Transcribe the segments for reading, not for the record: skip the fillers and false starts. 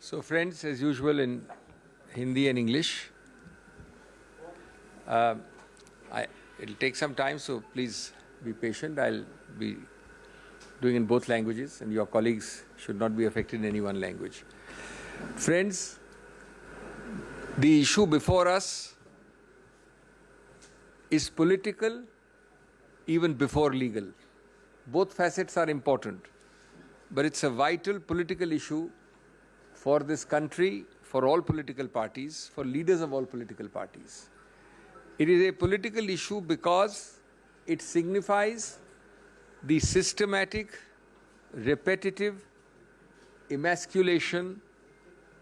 So friends, as usual in Hindi and English, it'll take some time, so please be patient. I'll be doing in both languages and your colleagues should not be affected in any one language. Friends, the issue before us is political even before legal. Both facets are important, but it's a vital political issue for this country, for all political parties, for leaders of all political parties. It is a political issue because it signifies the systematic, repetitive emasculation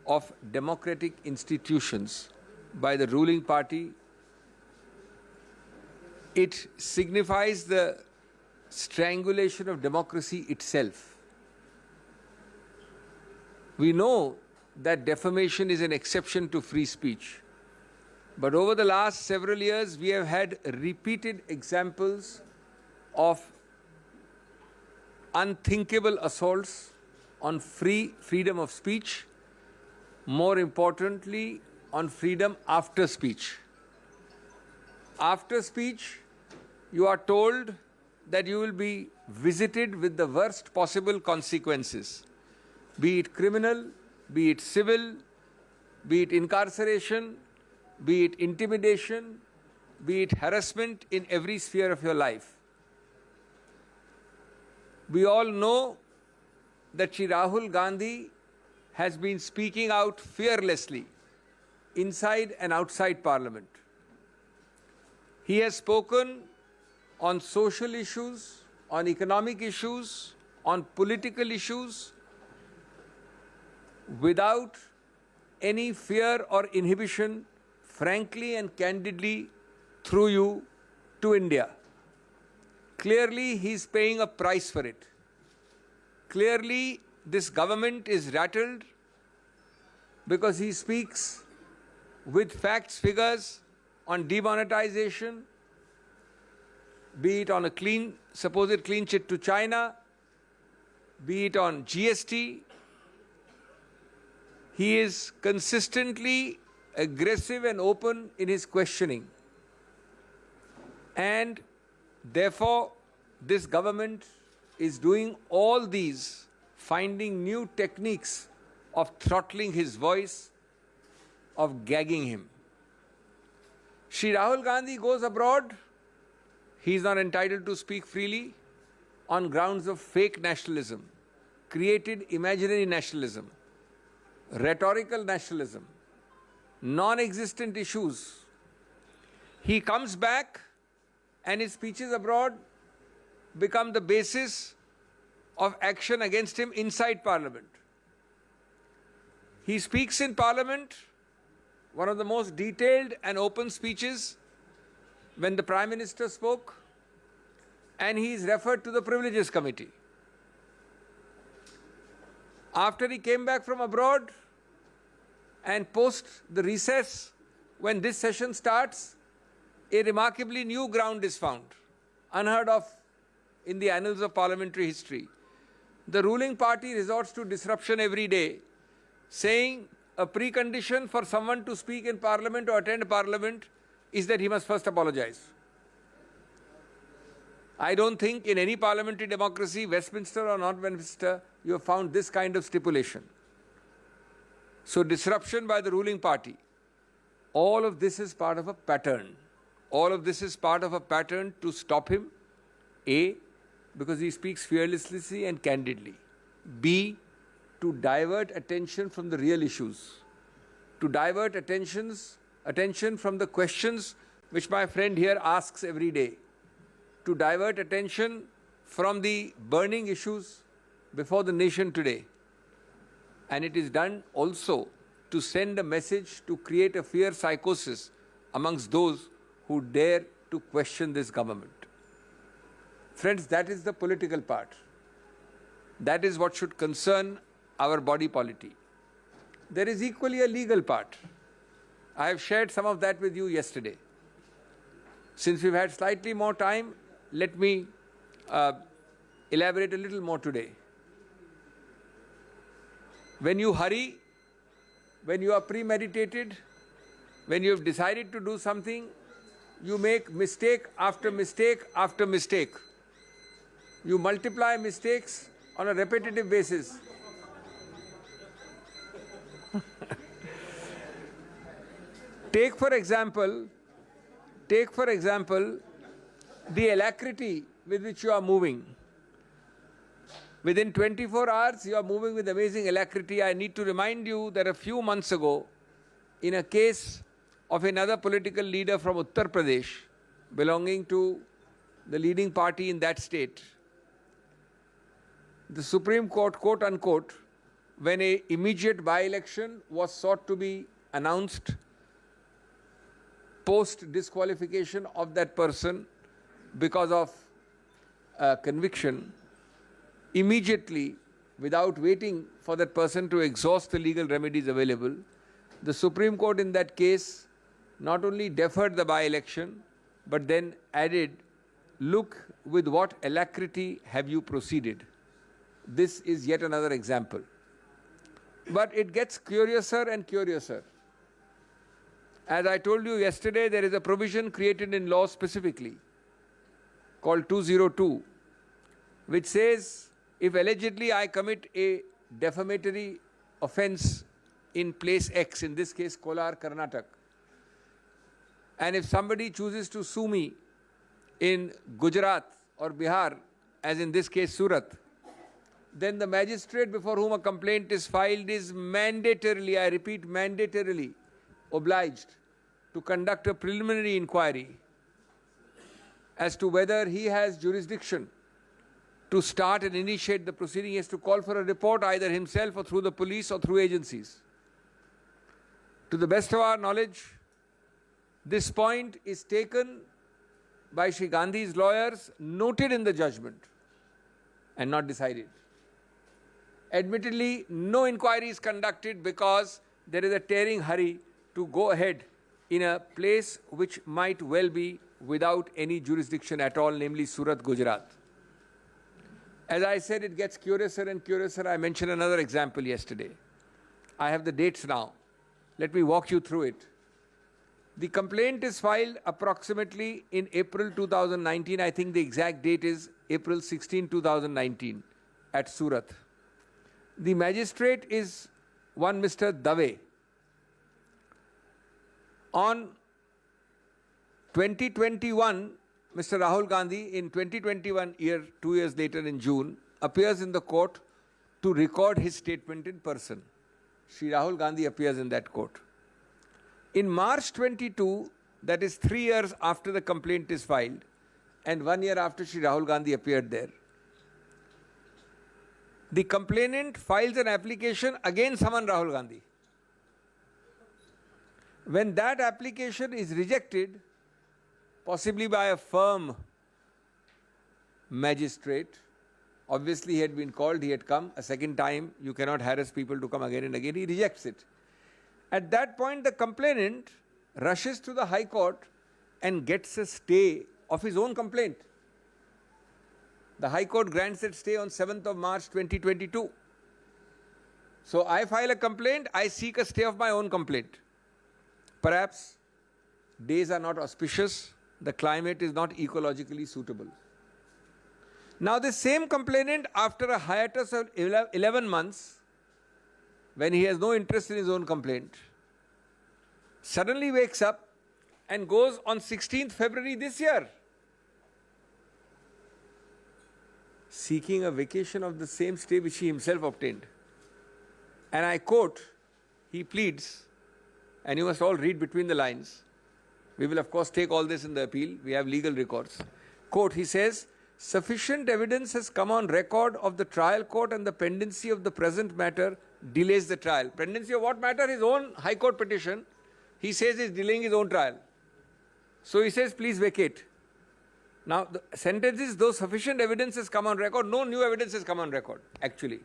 of democratic institutions by the ruling party. It signifies the strangulation of democracy itself. We know that defamation is an exception to free speech. But over the last several years, we have had repeated examples of unthinkable assaults on freedom of speech, more importantly, on freedom after speech. After speech, you are told that you will be visited with the worst possible consequences, be it criminal, be it civil, be it incarceration, be it intimidation, be it harassment in every sphere of your life. We all know that Shri Rahul Gandhi has been speaking out fearlessly inside and outside Parliament. He has spoken on social issues, on economic issues, on political issues, without any fear or inhibition, frankly and candidly, through you to India. Clearly, he is paying a price for it. Clearly, this government is rattled because he speaks with facts, figures on demonetization, be it on a supposed clean chit to China, be it on GST. He is consistently aggressive and open in his questioning. And therefore, this government is doing all these, finding new techniques of throttling his voice, of gagging him. Shri Rahul Gandhi goes abroad. He is not entitled to speak freely on grounds of fake nationalism, created imaginary nationalism, rhetorical nationalism, non-existent issues. He comes back and his speeches abroad become the basis of action against him inside Parliament. He speaks in Parliament, one of the most detailed and open speeches when the Prime Minister spoke, and he is referred to the Privileges Committee. After he came back from abroad and post the recess, when this session starts, a remarkably new ground is found, unheard of in the annals of parliamentary history. The ruling party resorts to disruption every day, saying a precondition for someone to speak in Parliament or attend Parliament is that he must first apologize. I don't think in any parliamentary democracy, Westminster or not Westminster, you have found this kind of stipulation. So disruption by the ruling party, all of this is part of a pattern. All of this is part of a pattern to stop him, A, because he speaks fearlessly and candidly, B, to divert attention from the real issues, to divert attention from the questions which my friend here asks every day, to divert attention from the burning issues before the nation today. And it is done also to send a message to create a fear psychosis amongst those who dare to question this government. Friends, that is the political part. That is what should concern our body polity. There is equally a legal part. I have shared some of that with you yesterday. Since we've had slightly more time, let me elaborate a little more today. When you hurry, when you are premeditated, when you have decided to do something, you make mistake after mistake after mistake. You multiply mistakes on a repetitive basis. Take for example, the alacrity with which you are moving. Within 24 hours, you are moving with amazing alacrity. I need to remind you that a few months ago, in a case of another political leader from Uttar Pradesh, belonging to the leading party in that state, the Supreme Court, quote unquote, when an immediate by-election was sought to be announced post-disqualification of that person because of conviction, immediately, without waiting for that person to exhaust the legal remedies available, the Supreme Court in that case not only deferred the by-election, but then added, look with what alacrity have you proceeded. This is yet another example. But it gets curiouser and curiouser. As I told you yesterday, there is a provision created in law specifically called 202, which says if allegedly I commit a defamatory offence in place X, in this case Kolar, Karnataka, and if somebody chooses to sue me in Gujarat or Bihar, as in this case Surat, then the magistrate before whom a complaint is filed is mandatorily, I repeat, mandatorily obliged to conduct a preliminary inquiry as to whether he has jurisdiction to start and initiate the proceeding. He has to call for a report either himself or through the police or through agencies. To the best of our knowledge, this point is taken by Shri Gandhi's lawyers, noted in the judgment, and not decided. Admittedly, no inquiry is conducted because there is a tearing hurry to go ahead in a place which might well be without any jurisdiction at all, namely Surat, Gujarat. As I said, it gets curiouser and curiouser. I mentioned another example yesterday. I have the dates now. Let me walk you through it. The complaint is filed approximately in April 2019. I think the exact date is April 16, 2019 at Surat. The magistrate is one Mr. Dave. On 2021, Mr. Rahul Gandhi, in 2021 year, 2 years later in June, appears in the court to record his statement in person. Shri Rahul Gandhi appears in that court. In March 22, that is 3 years after the complaint is filed, and 1 year after Shri Rahul Gandhi appeared there, the complainant files an application against someone Rahul Gandhi. When that application is rejected, possibly by a firm magistrate, obviously he had been called, he had come a second time, you cannot harass people to come again and again, he rejects it. At that point, the complainant rushes to the High Court and gets a stay of his own complaint. The High Court grants that stay on 7th of March 2022. So I file a complaint, I seek a stay of my own complaint. Perhaps days are not auspicious, the climate is not ecologically suitable. Now the same complainant, after a hiatus of 11 months, when he has no interest in his own complaint, suddenly wakes up and goes on 16th February this year, seeking a vacation of the same stay which he himself obtained. And I quote, he pleads, and you must all read between the lines. We will of course take all this in the appeal, we have legal records. Quote, he says, sufficient evidence has come on record of the trial court and the pendency of the present matter delays the trial. Pendency of what matter? His own High Court petition. He says he is delaying his own trial. So he says, please vacate. Now the sentence is, though sufficient evidence has come on record, no new evidence has come on record, actually.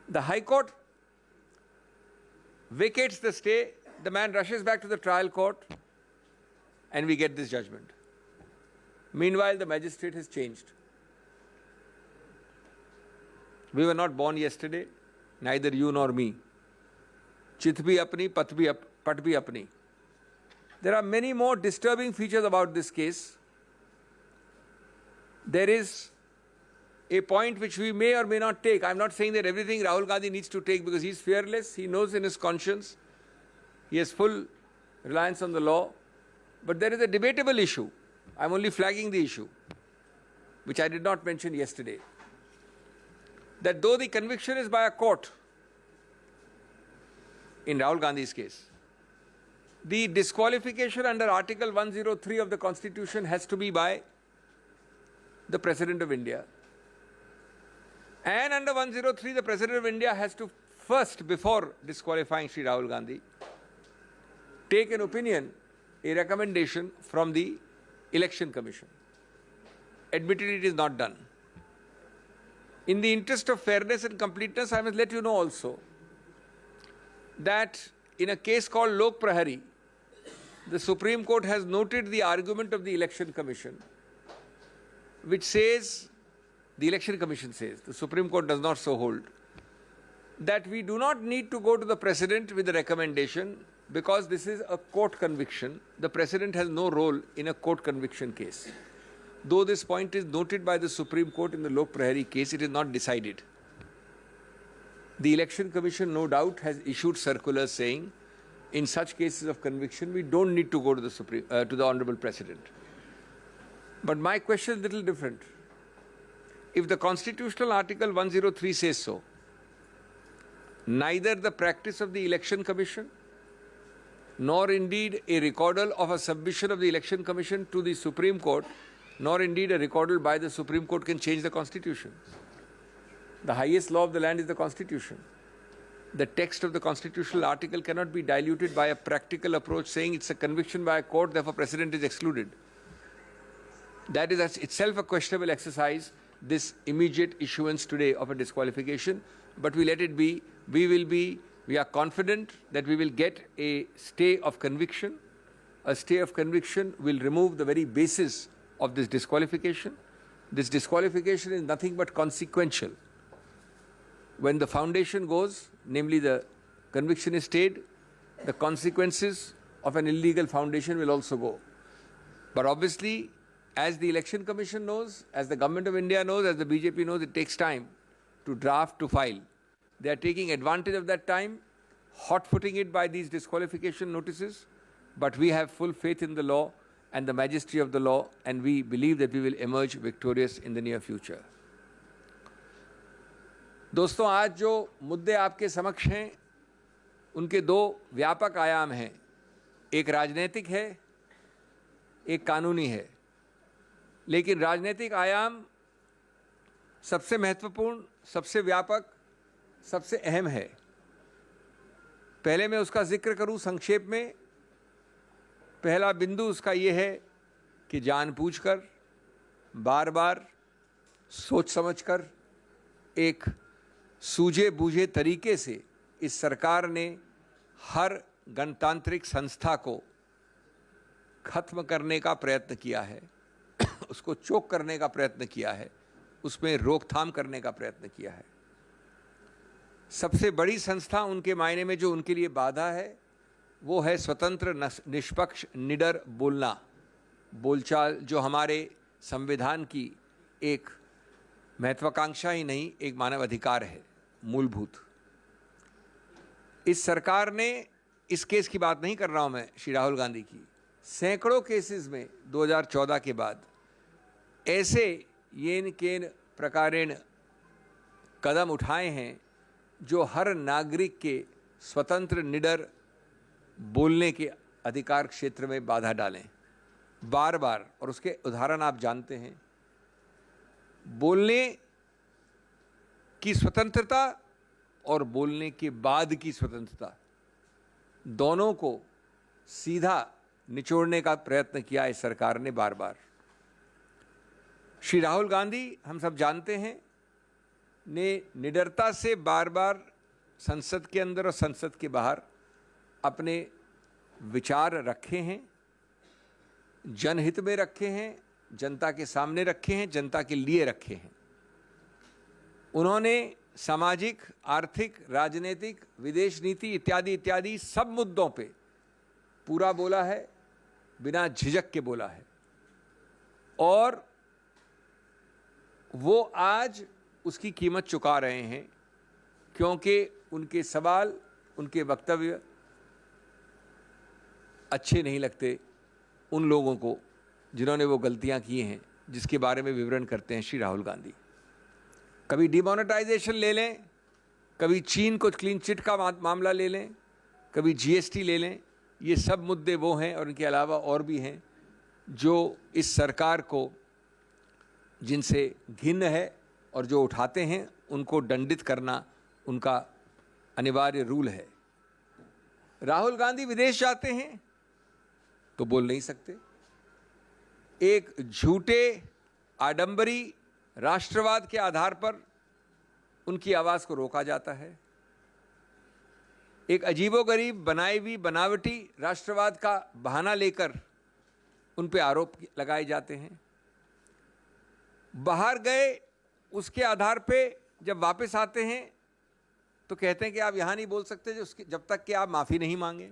The High Court vacates the stay, the man rushes back to the trial court, and we get this judgment. Meanwhile, the magistrate has changed. We were not born yesterday, neither you nor me. चित भी अपनी, पट भी अपनी. There are many more disturbing features about this case. There is a point which we may or may not take. I'm not saying that everything Rahul Gandhi needs to take because he's fearless. He knows in his conscience. He has full reliance on the law. But there is a debatable issue. I'm only flagging the issue, which I did not mention yesterday. That though the conviction is by a court, in Rahul Gandhi's case, the disqualification under Article 103 of the Constitution has to be by the President of India. And under 103, the President of India has to first, before disqualifying Sri Rahul Gandhi, take an opinion, a recommendation from the Election Commission. Admittedly, it is not done. In the interest of fairness and completeness, I must let you know also that in a case called Lok Prahari, the Supreme Court has noted the argument of the Election Commission, which says, the Election Commission says, the Supreme Court does not so hold, that we do not need to go to the President with a recommendation because this is a court conviction. The President has no role in a court conviction case. Though this point is noted by the Supreme Court in the Lok Prahari case, it is not decided. The Election Commission, no doubt, has issued circulars saying, in such cases of conviction, we don't need to go to the Honorable President. But my question is a little different. If the constitutional Article 103 says so, neither the practice of the Election Commission, nor indeed a recordal of a submission of the Election Commission to the Supreme Court, nor indeed a recordal by the Supreme Court can change the Constitution. The highest law of the land is the Constitution. The text of the constitutional article cannot be diluted by a practical approach saying it's a conviction by a court, therefore President is excluded. That is itself a questionable exercise, this immediate issuance today of a disqualification, but we let it be. We are confident that we will get a stay of conviction. A stay of conviction will remove the very basis of this disqualification. This disqualification is nothing but consequential. When the foundation goes, namely the conviction is stayed, the consequences of an illegal foundation will also go. But obviously, as the Election Commission knows, as the Government of India knows, as the BJP knows, it takes time to draft, to file. They are taking advantage of that time, hot-footing it by these disqualification notices. But we have full faith in the law and the majesty of the law, and we believe that we will emerge victorious in the near future. दोस्तों, आज जो मुद्दे आपके समक्ष हैं, उनके दो व्यापक आयाम हैं. एक राजनीतिक है, एक कानूनी है. लेकिन राजनीतिक आयाम सबसे महत्वपूर्ण, सबसे व्यापक, सबसे अहम है. पहले मैं उसका जिक्र करूं संक्षेप में. पहला बिंदु उसका ये है कि जानबूझकर, बार बार, सोच समझकर, एक सूझे बूझे तरीके से इस सरकार ने हर गणतांत्रिक संस्था को खत्म करने का प्रयत्न किया है, उसको चोक करने का प्रयत्न किया है, उसमें रोकथाम करने का प्रयत्न किया है. सबसे बड़ी संस्था उनके मायने में जो उनके लिए बाधा है, वो है स्वतंत्र, निष्पक्ष, निडर बोलना, बोलचाल, जो हमारे संविधान की एक महत्वाकांक्षा ही नहीं, एक मानव अधिकार है, मूलभूत. इस सरकार ने, इस केस की बात नहीं कर रहा हूं मैं, श्री राहुल गांधी की, सैकड़ों केसेस में 2014 के बाद ऐसे येन केन प्रकारेण कदम उठाए हैं जो हर नागरिक के स्वतंत्र, निडर बोलने के अधिकार क्षेत्र में बाधा डालें, बार बार. और उसके उदाहरण आप जानते हैं. बोलने की स्वतंत्रता और बोलने के बाद की स्वतंत्रता, दोनों को सीधा निचोड़ने का प्रयत्न किया इस सरकार ने बार बार. श्री राहुल गांधी, हम सब जानते हैं, ने निडरता से बार बार संसद के अंदर और संसद के बाहर अपने विचार रखे हैं, जनहित में रखे हैं, जनता के सामने रखे हैं, जनता के लिए रखे हैं. उन्होंने सामाजिक, आर्थिक, राजनीतिक, विदेश नीति इत्यादि इत्यादि सब मुद्दों पे पूरा बोला है, बिना झिझक के बोला है। और वो आज उसकी कीमत चुका रहे हैं, क्योंकि उनके सवाल, उनके वक्तव्य अच्छे नहीं लगते उन लोगों को जिन्होंने वो गलतियां की हैं, जिसके बारे में विवरण करते हैं श्री राहुल गांधी। कभी डिमोनेटाइजेशन ले लें, कभी चीन को क्लीन चिट का मामला ले लें, कभी जीएसटी ले लें। ये सब मुद्दे वो हैं और इनके अलावा और भी हैं जो इस सरकार को, जिनसे घिन्न है और जो उठाते हैं उनको दंडित करना उनका अनिवार्य रूल है। राहुल गांधी विदेश जाते हैं तो बोल नहीं सकते। एक झूठे आडंबरी राष्ट्रवाद के आधार पर उनकी आवाज को रोका जाता है। एक अजीबोगरीब बनाई हुई बनावटी राष्ट्रवाद का बहाना लेकर उन पे आरोप लगाए जाते हैं। बाहर गए उसके आधार पे जब वापस आते हैं तो कहते हैं कि आप यहां नहीं बोल सकते जब तक कि आप माफी नहीं मांगे।